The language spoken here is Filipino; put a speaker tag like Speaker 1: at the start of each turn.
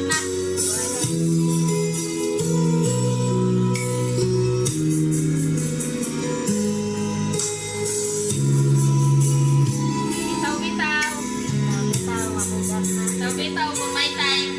Speaker 1: na. Bitaw, bitaw.
Speaker 2: Bitaw, mabugat na.
Speaker 1: Bitaw, bitaw, kung may time.